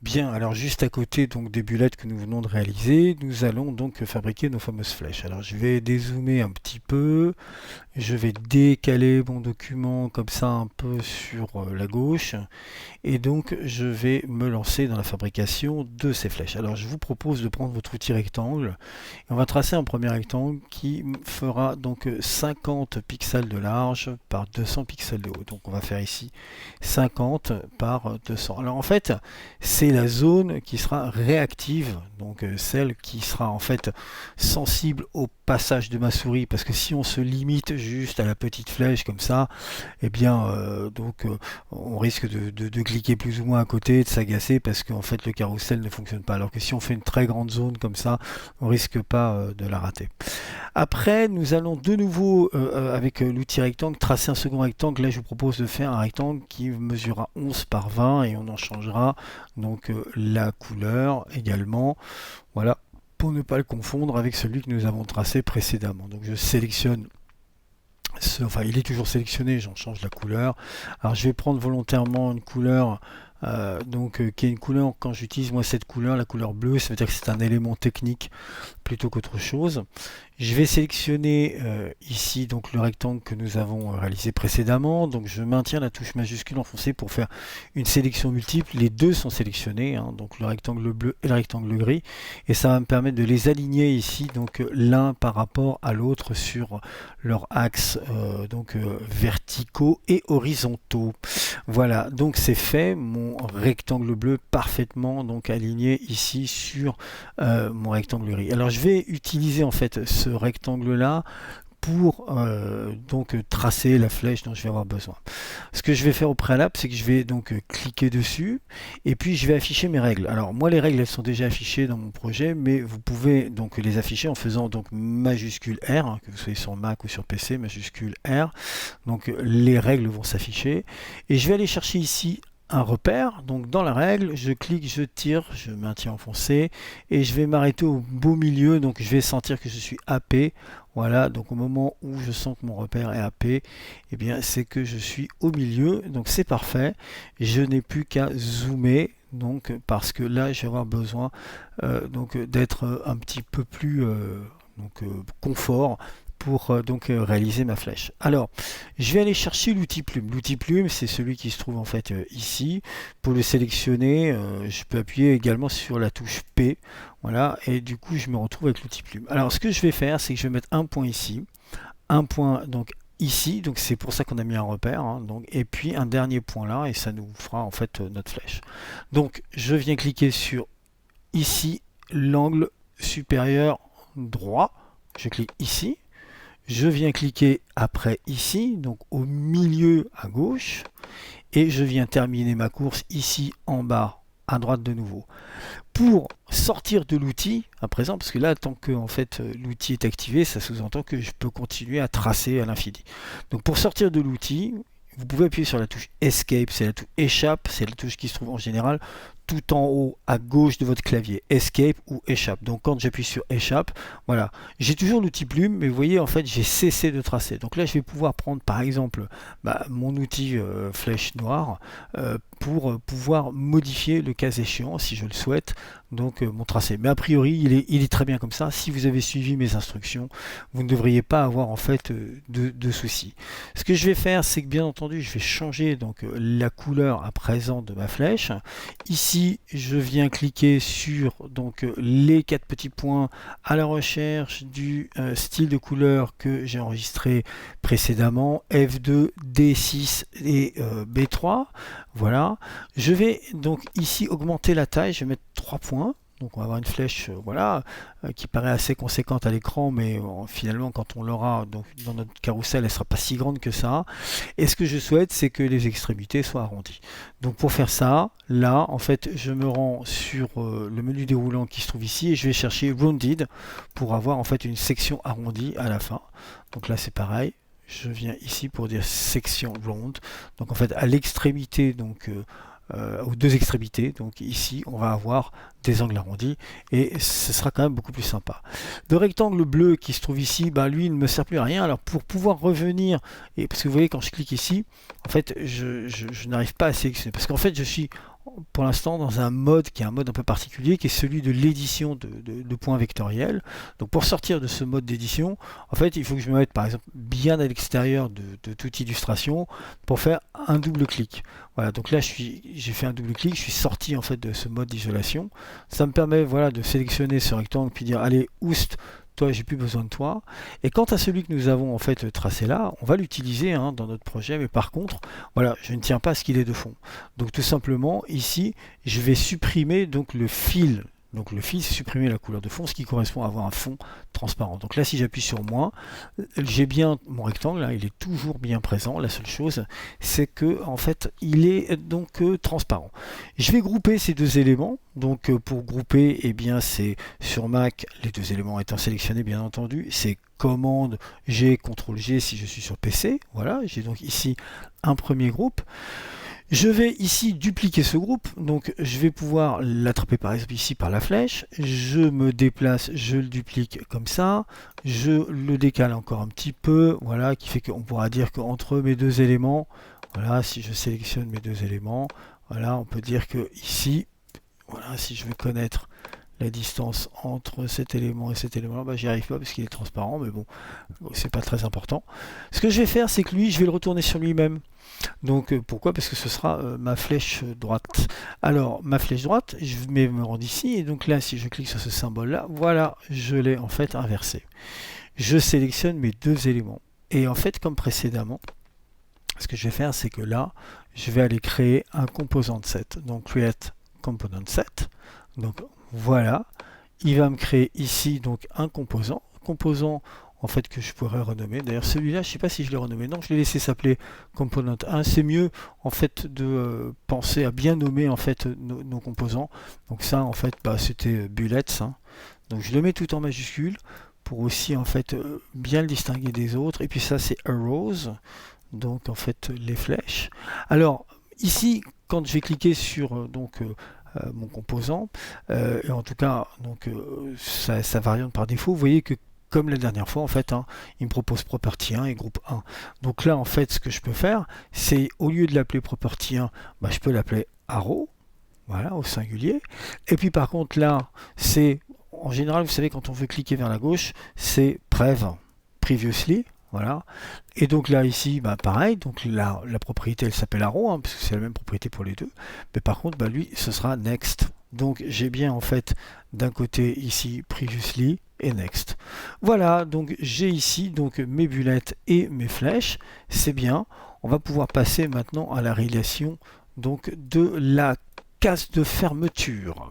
Bien, alors juste à côté donc des bulettes que nous venons de réaliser, nous allons donc fabriquer nos fameuses flèches. Alors je vais dézoomer un petit peu, je vais décaler mon document comme ça un peu sur la gauche et donc je vais me lancer dans la fabrication de ces flèches. Alors je vous propose de prendre votre outil rectangle et on va tracer un premier rectangle qui fera donc 50 pixels de large par 200 pixels de haut. Donc on va faire ici 50 par 200. Alors en fait, c'est la zone qui sera réactive, donc celle qui sera en fait sensible au passage de ma souris, parce que si on se limite juste à la petite flèche comme ça, eh bien on risque de cliquer plus ou moins à côté, de s'agacer parce qu'en fait le carrousel ne fonctionne pas. Alors que si on fait une très grande zone comme ça, on risque pas de la rater. Après, nous allons de nouveau, avec l'outil rectangle, tracer un second rectangle. Là, je vous propose de faire un rectangle qui mesurera 11 par 20 et on en changera donc la couleur également. Voilà, pour ne pas le confondre avec celui que nous avons tracé précédemment. Donc je sélectionne enfin il est toujours sélectionné, j'en change la couleur. Alors je vais prendre volontairement une couleur qui est une couleur, quand j'utilise moi cette couleur, la couleur bleue, ça veut dire que c'est un élément technique plutôt qu'autre chose. Je vais sélectionner ici donc le rectangle que nous avons réalisé précédemment. Donc je maintiens la touche majuscule enfoncée pour faire une sélection multiple. Les deux sont sélectionnés, hein, donc le rectangle bleu et le rectangle gris. Et ça va me permettre de les aligner ici, donc l'un par rapport à l'autre sur leur axe verticaux et horizontaux. Voilà, donc c'est fait, mon rectangle bleu parfaitement donc aligné ici sur mon rectangle gris. Alors je vais utiliser en fait ce rectangle là pour tracer la flèche dont je vais avoir besoin. Ce que je vais faire au préalable, c'est que je vais donc cliquer dessus et puis je vais afficher mes règles. Alors moi les règles elles sont déjà affichées dans mon projet, mais vous pouvez donc les afficher en faisant donc majuscule R, hein, que vous soyez sur Mac ou sur PC, majuscule R. Donc les règles vont s'afficher et je vais aller chercher ici un repère. Donc dans la règle, je clique, je tire, je maintiens enfoncé et je vais m'arrêter au beau milieu. Donc je vais sentir que je suis happé. Voilà, donc au moment où je sens que mon repère est happé, eh bien c'est que je suis au milieu. Donc c'est parfait. Je n'ai plus qu'à zoomer. Donc parce que là je vais avoir besoin d'être un petit peu plus confort pour réaliser ma flèche. Alors, je vais aller chercher l'outil plume. L'outil plume, c'est celui qui se trouve en fait ici. Pour le sélectionner, je peux appuyer également sur la touche P. Voilà, et du coup, je me retrouve avec l'outil plume. Alors, ce que je vais faire, c'est que je vais mettre un point ici, un point donc ici, donc c'est pour ça qu'on a mis un repère, hein, donc, et puis un dernier point là, et ça nous fera en fait notre flèche. Donc, je viens cliquer sur ici, l'angle supérieur droit. Je clique ici. Je viens cliquer après ici, donc au milieu à gauche, et je viens terminer ma course ici en bas à droite de nouveau. Pour sortir de l'outil à présent, parce que là tant que en fait l'outil est activé, ça sous-entend que je peux continuer à tracer à l'infini. Donc pour sortir de l'outil, vous pouvez appuyer sur la touche Escape, c'est la touche Échappe, c'est la touche qui se trouve en général tout en haut à gauche de votre clavier, Escape ou Échappe. Donc quand j'appuie sur Échappe, voilà, j'ai toujours l'outil plume, mais vous voyez en fait j'ai cessé de tracer. Donc là je vais pouvoir prendre par exemple mon outil flèche noire pour pouvoir modifier le cas échéant si je le souhaite donc mon tracé. Mais a priori il est très bien comme ça. Si vous avez suivi mes instructions, vous ne devriez pas avoir en fait de soucis. Ce que je vais faire, c'est que bien entendu je vais changer donc la couleur à présent de ma flèche. Ici je viens cliquer sur donc les quatre petits points à la recherche du style de couleur que j'ai enregistré précédemment, F2, D6 et B3. Voilà, je vais donc ici augmenter la taille, je vais mettre 3 points. Donc on va avoir une flèche qui paraît assez conséquente à l'écran, mais finalement quand on l'aura dans notre carrousel, elle ne sera pas si grande que ça. Et ce que je souhaite, c'est que les extrémités soient arrondies. Donc pour faire ça, là, en fait, je me rends sur le menu déroulant qui se trouve ici et je vais chercher Rounded pour avoir en fait une section arrondie à la fin. Donc là c'est pareil. Je viens ici pour dire section round. Donc en fait à l'extrémité aux deux extrémités. Donc ici, on va avoir des angles arrondis et ce sera quand même beaucoup plus sympa. Le rectangle bleu qui se trouve ici, lui, il ne me sert plus à rien. Alors pour pouvoir revenir, et parce que vous voyez quand je clique ici, en fait, je n'arrive pas à sélectionner parce qu'en fait, je suis pour l'instant dans un mode qui est un mode un peu particulier, qui est celui de l'édition de points vectoriels. Donc pour sortir de ce mode d'édition, en fait, il faut que je me mette par exemple bien à l'extérieur de toute illustration pour faire un double clic. Voilà, donc là j'ai fait un double clic, je suis sorti en fait de ce mode d'isolation. Ça me permet voilà de sélectionner ce rectangle puis dire allez oust, toi j'ai plus besoin de toi. Et quant à celui que nous avons en fait tracé là, on va l'utiliser hein, dans notre projet, mais par contre, voilà, je ne tiens pas à ce qu'il est de fond. Donc tout simplement ici, je vais supprimer donc le fil. Donc le fil, c'est supprimer la couleur de fond, ce qui correspond à avoir un fond transparent. Donc là, si j'appuie sur moins, j'ai bien mon rectangle, là, il est toujours bien présent. La seule chose, c'est que en fait, il est donc transparent. Je vais grouper ces deux éléments. Donc pour grouper, eh bien c'est sur Mac, les deux éléments étant sélectionnés, bien entendu, c'est commande G, CTRL G si je suis sur PC. Voilà, j'ai donc ici un premier groupe. Je vais ici dupliquer ce groupe, donc je vais pouvoir l'attraper par exemple ici par la flèche, je me déplace, je le duplique comme ça, je le décale encore un petit peu, voilà, qui fait qu'on pourra dire qu'entre mes deux éléments, voilà, si je sélectionne mes deux éléments, voilà, on peut dire que ici, voilà, si je veux connaître la distance entre cet élément et cet élément-là, bah, j'y arrive pas parce qu'il est transparent, mais bon, c'est pas très important. Ce que je vais faire, c'est que lui, je vais le retourner sur lui-même. Donc pourquoi? Parce que ce sera ma flèche droite. Alors ma flèche droite, je me rends ici et donc là si je clique sur ce symbole là, voilà, je l'ai en fait inversé. Je sélectionne mes deux éléments et en fait comme précédemment, ce que je vais faire c'est que là, je vais aller créer un composant set. Donc create component set. Donc voilà, il va me créer ici donc un composant en fait que je pourrais renommer. D'ailleurs celui-là, je ne sais pas si je l'ai renommé. Non, je l'ai laissé s'appeler component 1. C'est mieux en fait de penser à bien nommer en fait nos composants. Donc ça en fait bah, c'était bullets. Hein. Donc je le mets tout en majuscule pour aussi en fait bien le distinguer des autres. Et puis ça c'est arrows. Donc en fait les flèches. Alors ici quand je vais cliquer sur mon composant, et en tout cas donc ça variante par défaut, vous voyez que comme la dernière fois en fait, hein, il me propose property 1 et groupe 1. Donc là en fait ce que je peux faire, c'est au lieu de l'appeler property 1, bah, je peux l'appeler arrow, voilà, au singulier. Et puis par contre là, c'est en général, vous savez, quand on veut cliquer vers la gauche, c'est previously. Voilà. Et donc là ici, bah, pareil, donc la propriété elle s'appelle arrow, hein, parce que c'est la même propriété pour les deux. Mais par contre, bah, lui, ce sera next. Donc j'ai bien en fait d'un côté ici previously et next. Voilà, donc j'ai ici donc mes bullets et mes flèches. C'est bien. On va pouvoir passer maintenant à la réalisation donc de la case de fermeture.